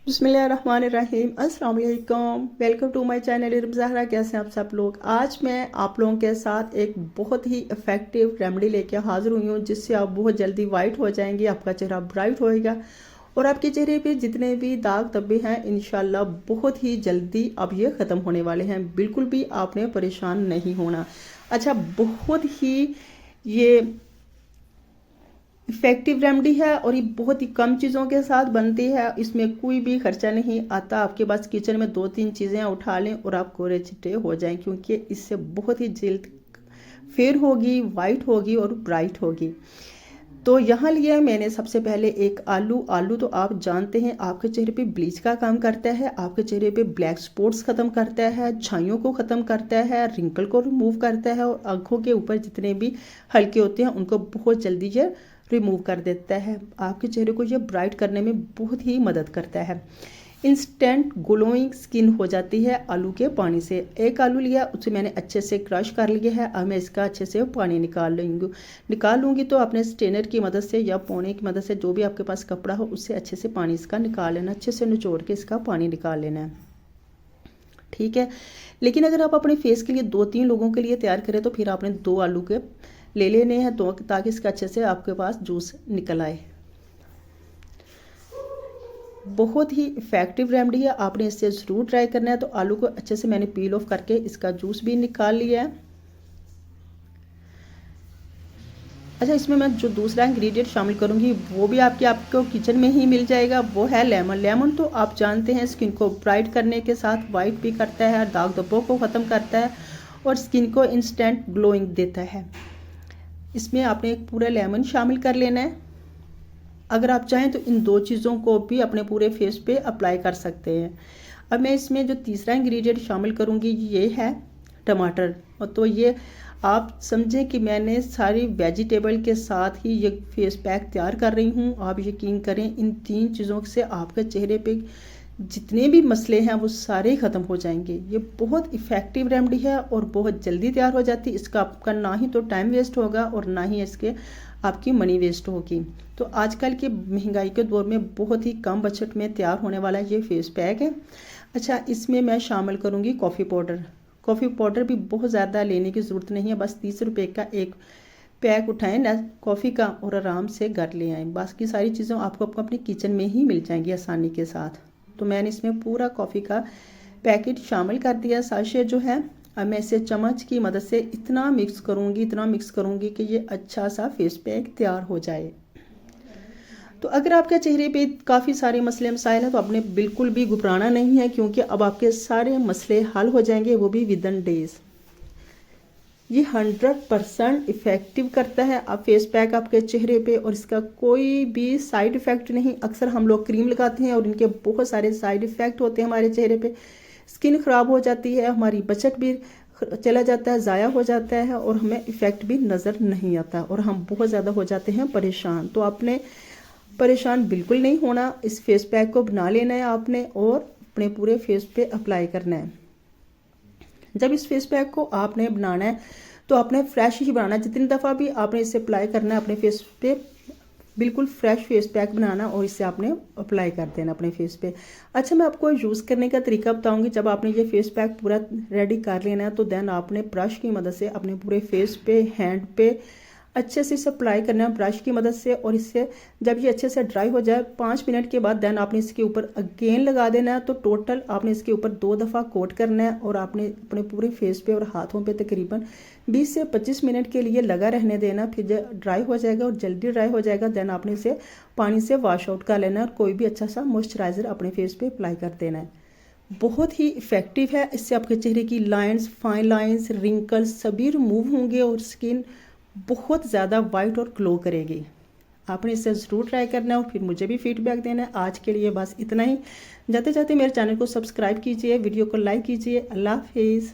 बिस्मिल्लाहिर्रहमानिर्रहीम। अस्सलाम वालेकुम। Welcome to my channel Iram Zahra. कैसे हैं आप सब लोग? आज मैं आप लोगों के साथ एक बहुत ही इफ़ेक्टिव रेमेडी लेके हाज़िर हुई हूँ जिससे आप बहुत जल्दी वाइट हो जाएंगे, आपका चेहरा ब्राइट होएगा और आपके चेहरे पे जितने भी दाग धब्बे हैं इंशाल्लाह बहुत ही जल्दी अब ये ख़त्म होने वाले हैं। बिल्कुल भी आपने परेशान नहीं होना। अच्छा, बहुत ही ये इफ़ेक्टिव रेमेडी है और ये बहुत ही कम चीज़ों के साथ बनती है। इसमें कोई भी खर्चा नहीं आता। आपके पास किचन में 2-3 चीज़ें उठा लें और आप गोरे चिट्टे हो जाएं, क्योंकि इससे बहुत ही जल्द फेयर होगी, वाइट होगी और ब्राइट होगी। तो यहाँ लिया है मैंने सबसे पहले एक आलू। आलू तो आप जानते हैं आपके चेहरे पे ब्लीच का काम करता है, आपके चेहरे पे ब्लैक स्पॉट्स ख़त्म करता है, छाइयों को ख़त्म करता है, रिंकल को रिमूव करता है और आँखों के ऊपर जितने भी हल्के होते हैं उनको बहुत जल्दी ये रिमूव कर देता है। आपके चेहरे को ये ब्राइट करने में बहुत ही मदद करता है। इंस्टेंट ग्लोइंग स्किन हो जाती है आलू के पानी से। एक आलू लिया, उसे मैंने अच्छे से क्रश कर लिया है। अब मैं इसका अच्छे से पानी निकाल लूँगी। तो अपने स्ट्रेनर की मदद से या पोने की मदद से, जो भी आपके पास कपड़ा हो उससे अच्छे से पानी इसका निकाल लेना, अच्छे से निचोड़ के इसका पानी निकाल लेना है। ठीक है, लेकिन अगर आप अपने फेस के लिए 2-3 लोगों के लिए तैयार करें तो फिर आपने 2 आलू के ले लेने हैं, तो ताकि इसका अच्छे से आपके पास जूस निकल आए। बहुत ही इफ़ेक्टिव रेमेडी है, आपने इससे ज़रूर ट्राई करना है। तो आलू को अच्छे से मैंने पील ऑफ करके इसका जूस भी निकाल लिया है। अच्छा, इसमें मैं जो दूसरा इंग्रेडिएंट शामिल करूंगी वो भी आपको किचन में ही मिल जाएगा, वो है लेमन। लेमन तो आप जानते हैं स्किन को ब्राइट करने के साथ वाइट भी करता है, दाग धब्बों को ख़त्म करता है और स्किन को इंस्टेंट ग्लोइंग देता है। इसमें आपने एक पूरा लेमन शामिल कर लेना है। अगर आप चाहें तो इन 2 चीज़ों को भी अपने पूरे फेस पे अप्लाई कर सकते हैं। अब मैं इसमें जो तीसरा इंग्रेडिएंट शामिल करूंगी ये है टमाटर। और तो ये आप समझें कि मैंने सारी वेजिटेबल के साथ ही ये फेस पैक तैयार कर रही हूँ। आप यकीन करें, इन 3 चीज़ों से आपके चेहरे पे जितने भी मसले हैं वो सारे ख़त्म हो जाएंगे। ये बहुत इफ़ेक्टिव रेमेडी है और बहुत जल्दी तैयार हो जाती है। इसका आपका ना ही तो टाइम वेस्ट होगा और ना ही इसके आपकी मनी वेस्ट होगी। तो आजकल की महंगाई के दौर में बहुत ही कम बजट में तैयार होने वाला ये फेस पैक है। अच्छा, इसमें मैं शामिल करूँगी कॉफ़ी पाउडर। कॉफ़ी पाउडर भी बहुत ज़्यादा लेने की ज़रूरत नहीं है, बस 30 रुपये का एक पैक उठाएं ना कॉफ़ी का और आराम से घर ले आएँ। बाकी सारी चीज़ें आपको अपने किचन में ही मिल जाएंगी आसानी के साथ। तो मैंने इसमें पूरा कॉफ़ी का पैकेट शामिल कर दिया, साशे जो है। अब मैं इसे चम्मच की मदद से इतना मिक्स करूँगी कि ये अच्छा सा फेस पैक तैयार हो जाए। तो अगर आपके चेहरे पे काफ़ी सारे मसले मसाइल हैं तो आपने बिल्कुल भी घबराना नहीं है, क्योंकि अब आपके सारे मसले हल हो जाएंगे, वो भी विद इन डेज़। ये 100% इफ़ेक्टिव करता है अब फेस पैक आपके चेहरे पे और इसका कोई भी साइड इफ़ेक्ट नहीं। अक्सर हम लोग क्रीम लगाते हैं और इनके बहुत सारे साइड इफ़ेक्ट होते हैं हमारे चेहरे पे। स्किन ख़राब हो जाती है, हमारी बचत भी चला जाता है, ज़ाया हो जाता है और हमें इफ़ेक्ट भी नज़र नहीं आता और हम बहुत ज़्यादा हो जाते हैं परेशान। तो आपने परेशान बिल्कुल नहीं होना। इस फेस पैक को बना लेना है आपने और अपने पूरे फेस पे अप्लाई करना है। जब इस फेस पैक को आपने बनाना है तो आपने फ्रेश ही बनाना है। जितनी दफ़ा भी आपने इसे अप्लाई करना है अपने फेस पे, बिल्कुल फ्रेश फेस पैक बनाना और इसे आपने अप्लाई कर देना अपने फेस पे। अच्छा, मैं आपको यूज़ करने का तरीका बताऊंगी। जब आपने ये फेस पैक पूरा रेडी कर लेना है तो देन आपने ब्रश की मदद से अपने पूरे फेस पे, हैंड पे अच्छे से इसे अप्लाई करना है ब्रश की मदद से। और इससे जब ये अच्छे से ड्राई हो जाए 5 मिनट के बाद देन आपने इसके ऊपर अगेन लगा देना है। तो टोटल आपने इसके ऊपर 2 दफ़ा कोट करना है और आपने अपने पूरे फेस पे और हाथों पे तकरीबन 20 से 25 मिनट के लिए लगा रहने देना। फिर जब ड्राई हो जाएगा और जल्दी ड्राई हो जाएगा देन आपने इसे पानी से वॉश आउट कर लेना है और कोई भी अच्छा सा मॉइस्चराइज़र अपने फेस पे अप्लाई कर देना है। बहुत ही इफ़ेक्टिव है। इससे आपके चेहरे की लाइंस, फाइन लाइंस, रिंकल्स सभी रिमूव होंगे और स्किन बहुत ज़्यादा वाइट और ग्लो करेगी। आपने इसे ज़रूर ट्राई करना है और फिर मुझे भी फीडबैक देना है। आज के लिए बस इतना ही। जाते जाते मेरे चैनल को सब्सक्राइब कीजिए, वीडियो को लाइक कीजिए। अल्लाह हाफिज़।